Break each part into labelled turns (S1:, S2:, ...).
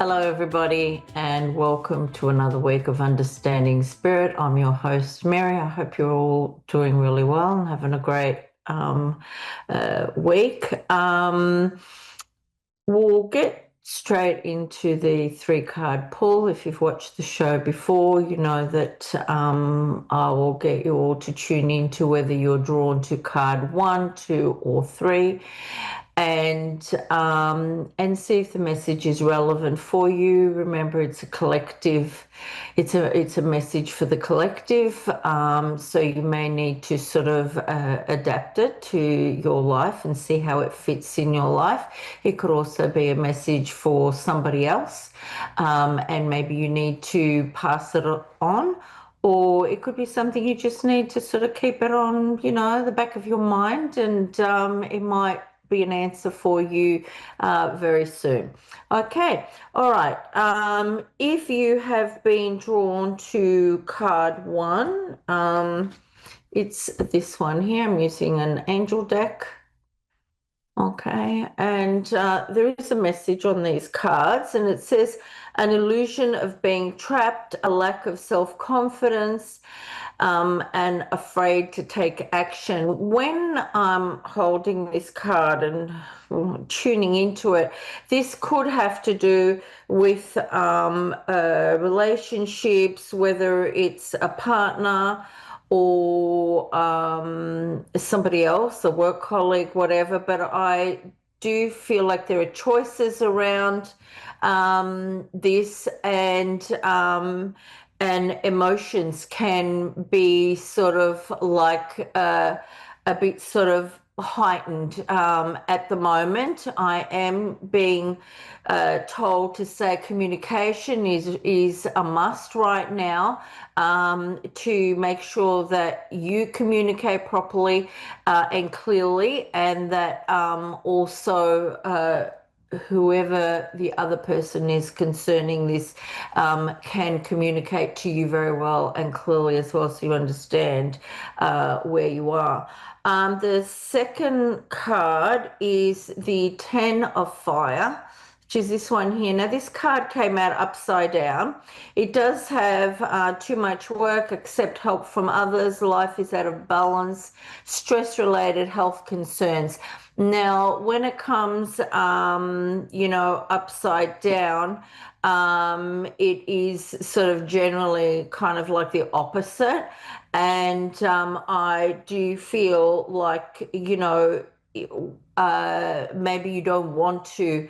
S1: Hello, everybody, and welcome to another week of Understanding Spirit. I'm your host, Mary. I hope you're all doing really well and having a great week. We'll get straight into the 3-card pull. If you've watched the show before, you know that I will get you all to tune into whether you're drawn to card 1, 2, or 3. And see if the message is relevant for you. Remember, it's a collective. It's a message for the collective. So you may need to sort of adapt it to your life and see how it fits in your life. It could also be a message for somebody else, and maybe you need to pass it on. Or it could be something you just need to sort of keep it on, the back of your mind, and it might be an answer for you very soon. Okay, all right. If you have been drawn to card 1, it's this one here. I'm using an angel deck. Okay, and there is a message on these cards, and it says an illusion of being trapped, a lack of self-confidence, and afraid to take action. When I'm holding this card and tuning into it, this could have to do with relationships, whether it's a partner or somebody else, a work colleague, whatever. But I do feel like there are choices around this, and emotions can be sort of like a bit sort of heightened at the moment. I am being told to say communication is a must right now, to make sure that you communicate properly and clearly, and that also whoever the other person is concerning this can communicate to you very well and clearly as well, so you understand where you are. The second card is the 10 of Fire, which is this one here. Now, this card came out upside down. It does have too much work, accept help from others, life is out of balance, stress-related health concerns. Now, when it comes, upside down, it is sort of generally kind of like the opposite. And I do feel like, maybe you don't want to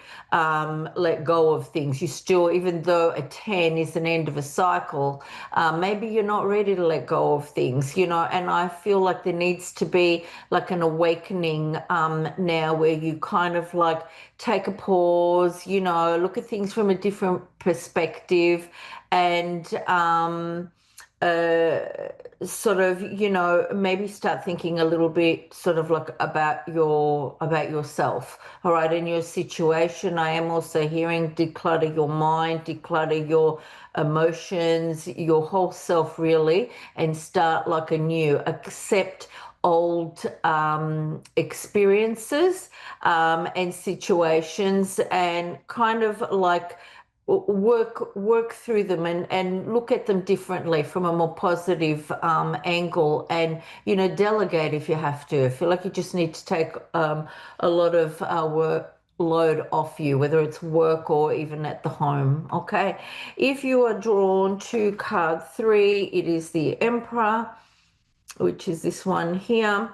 S1: let go of things. You still, even though a 10 is an end of a cycle, maybe you're not ready to let go of things, and I feel like there needs to be like an awakening now, where you kind of like take a pause, look at things from a different perspective, and sort of, maybe start thinking a little bit sort of like about yourself, all right, in your situation. I am also hearing declutter your mind, declutter your emotions, your whole self, really, and start like anew. Accept old experiences and situations, and kind of like work through them, and look at them differently from a more positive angle, and delegate if you have to. I feel like you just need to take a lot of workload off you, whether it's work or even at the home. Okay, if you are drawn to card 3, it is the Emperor, which is this one here.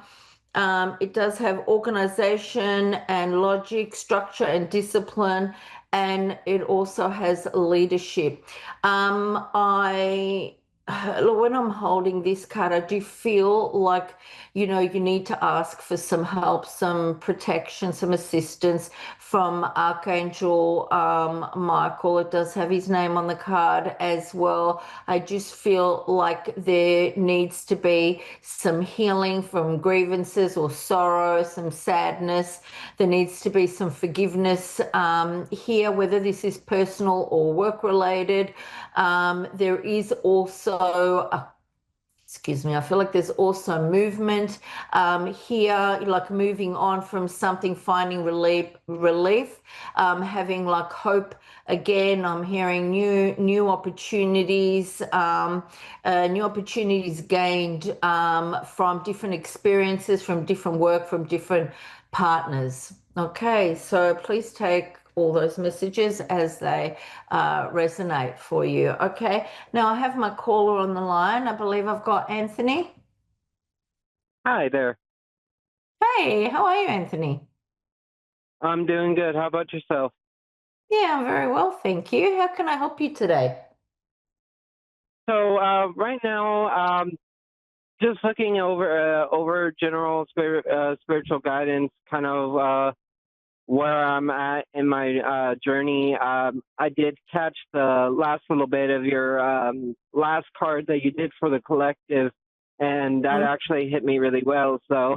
S1: It does have organization and logic, structure and discipline, and it also has leadership. When I'm holding this card, I do feel like, you need to ask for some help, some protection, some assistance from Archangel Michael. It does have his name on the card as well. I just feel like there needs to be some healing from grievances or sorrow, some sadness. There needs to be some forgiveness here, whether this is personal or work related. There is also excuse me, I feel like there's also movement here, like moving on from something, finding relief, having like hope again. I'm hearing new opportunities, new opportunities gained from different experiences, from different work, from different partners. Okay, so please take all those messages as they resonate for you. Okay, now I have my caller on the line. I believe I've got Anthony.
S2: Hi there.
S1: Hey, how are you, Anthony?
S2: I'm doing good. How about yourself?
S1: Yeah, I'm very well, thank you. How can I help you today?
S2: So right now, just looking over general spiritual guidance, kind of where I'm at in my journey. I did catch the last little bit of your last card that you did for the collective, and that actually hit me really well. So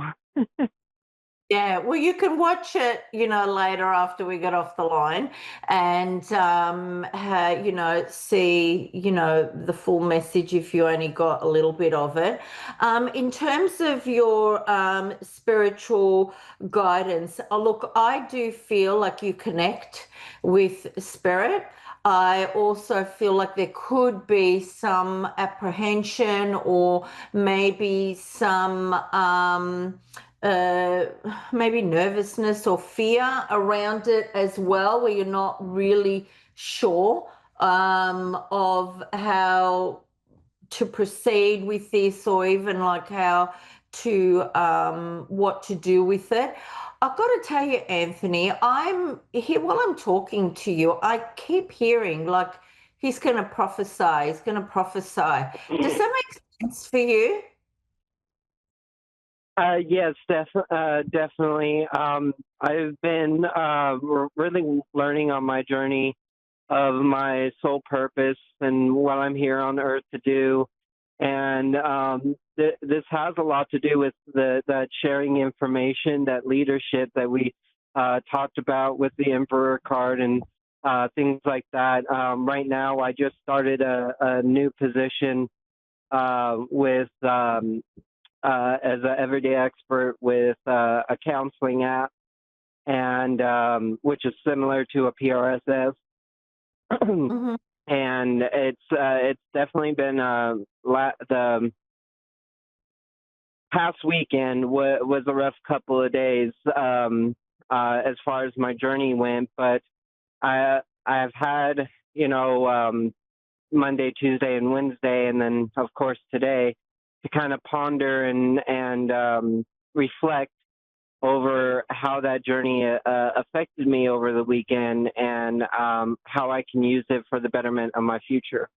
S1: Yeah, well, you can watch it, later after we get off the line and, see, the full message if you only got a little bit of it. In terms of your spiritual guidance, look, I do feel like you connect with spirit. I also feel like there could be some apprehension or maybe some uh, maybe nervousness or fear around it as well, where you're not really sure of how to proceed with this, or even like how to what to do with it. I've got to tell you, Anthony, I'm here while I'm talking to you. I keep hearing like he's going to prophesy. He's going to prophesy. Does that make sense for you?
S2: yes, definitely. I've been really learning on my journey of my sole purpose and what I'm here on earth to do. And this has a lot to do with that sharing information, that leadership that we talked about with the Emperor card and things like that. Right now, I just started a new position with as an everyday expert with a counseling app, and which is similar to a PRSS.
S1: Hmm.
S2: And it's definitely been the past weekend was a rough couple of days as far as my journey went, but I've had Monday, Tuesday, and Wednesday, and then of course today to kind of ponder and reflect over how that journey affected me over the weekend and how I can use it for the betterment of my future.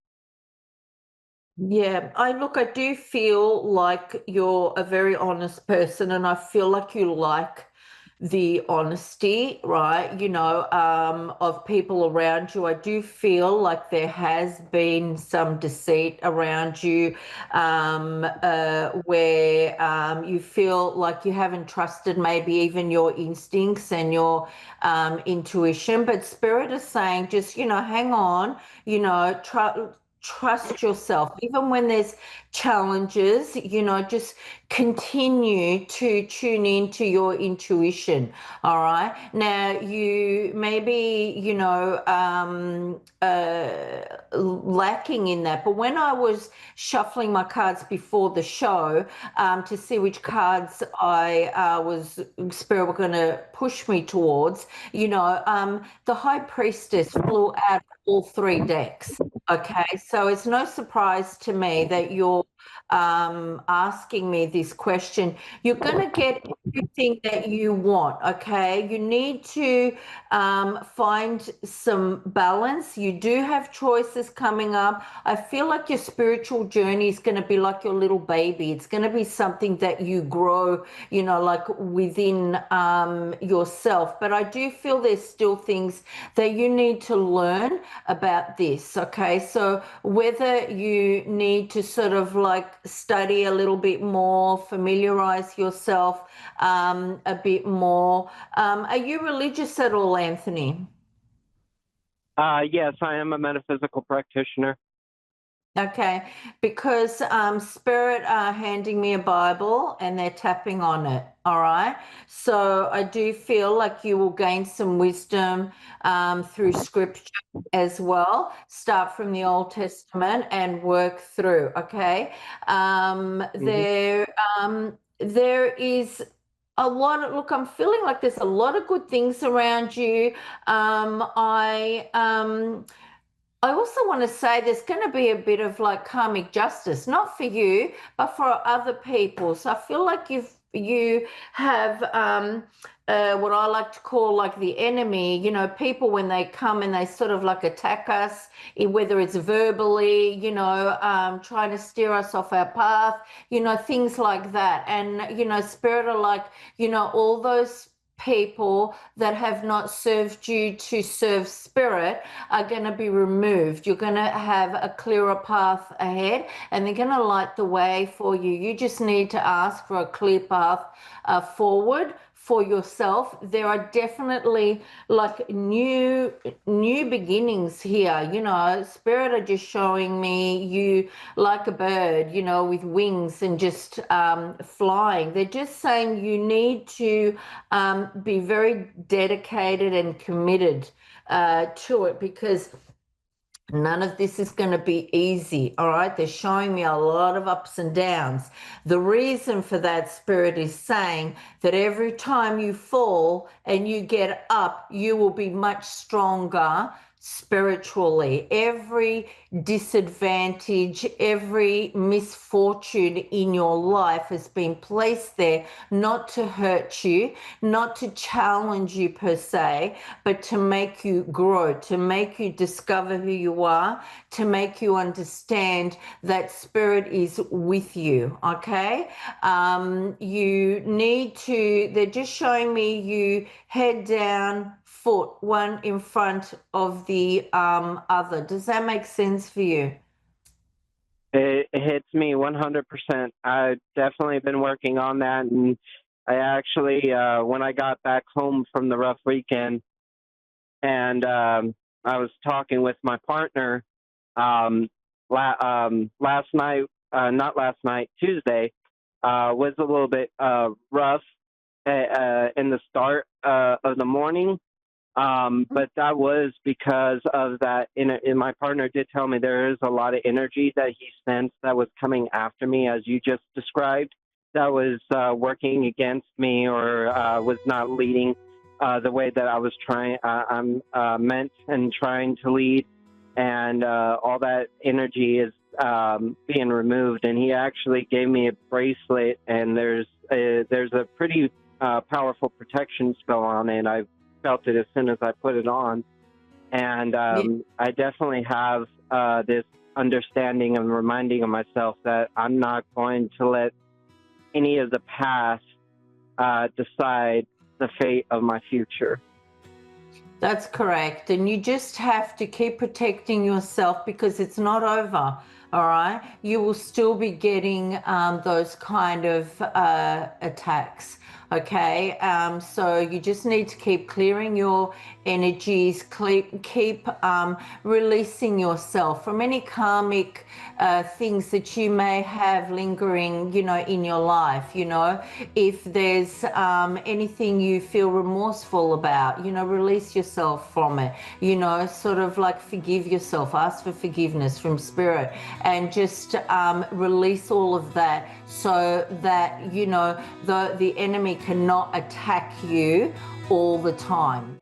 S1: Yeah, I do feel like you're a very honest person, and I feel like you like the honesty, right? Of people around you. I do feel like there has been some deceit around you, where you feel like you haven't trusted maybe even your instincts and your intuition. But Spirit is saying, just, hang on, trust yourself even when there's challenges, just continue to tune into your intuition. All right, now you maybe lacking in that, but when I was shuffling my cards before the show to see which cards I was spirit were going to push me towards, the high priestess flew out all three decks. Okay, so it's no surprise to me that you're asking me this question. You're going to get everything that you want, okay? You need to find some balance. You do have choices coming up. I feel like your spiritual journey is going to be like your little baby. It's going to be something that you grow, like within yourself. But I do feel there's still things that you need to learn about this, okay? So whether you need to sort of like study a little bit more, familiarize yourself a bit more. Are you religious at all, Anthony?
S2: Yes, I am a metaphysical practitioner.
S1: Okay, because Spirit are handing me a Bible and they're tapping on it. All right. So I do feel like you will gain some wisdom through scripture as well. Start from the Old Testament and work through. Okay.
S2: Hmm.
S1: There is a lot of, look, I'm feeling like there's a lot of good things around you. I also want to say there's going to be a bit of like karmic justice, not for you, but for other people. So I feel like you have what I like to call like the enemy. You know, people when they come and they sort of like attack us, whether it's verbally, trying to steer us off our path, things like that. And spirit are like, all those people that have not served you to serve spirit are going to be removed. You're going to have a clearer path ahead and they're going to light the way for you. You just need to ask for a clear path forward for yourself. There are definitely like new beginnings here. Spirit are just showing me you like a bird, with wings and just flying. They're just saying you need to be very dedicated and committed to it, because none of this is going to be easy. All right. They're showing me a lot of ups and downs. The reason for that, Spirit is saying that every time you fall and you get up, you will be much stronger spiritually. Every disadvantage, every misfortune in your life has been placed there not to hurt you, not to challenge you per se, but to make you grow, to make you discover who you are, to make you understand that spirit is with you. Okay. You need to, they're just showing me you head down, foot one in front of the other. Does that make sense for you?
S2: It hits me 100%. I've definitely been working on that, and I actually, when I got back home from the rough weekend, and I was talking with my partner last night, not last night, Tuesday, was a little bit rough in the start of the morning. But that was because of that. In my partner did tell me there is a lot of energy that he sensed that was coming after me, as you just described, that was working against me or was not leading the way that I was I'm meant and trying to lead, and all that energy is being removed. And he actually gave me a bracelet, and there's a pretty powerful protection spell on it. I felt it as soon as I put it on. And
S1: Yeah.
S2: I definitely have this understanding and reminding of myself that I'm not going to let any of the past decide the fate of my future.
S1: That's correct. And you just have to keep protecting yourself because it's not over. All right. You will still be getting those kind of attacks. Okay. So you just need to keep clearing your energies, keep releasing yourself from any karmic things that you may have lingering, in your life. If there's anything you feel remorseful about, release yourself from it, sort of like forgive yourself, ask for forgiveness from spirit, and just release all of that so that, the enemy cannot attack you all the time.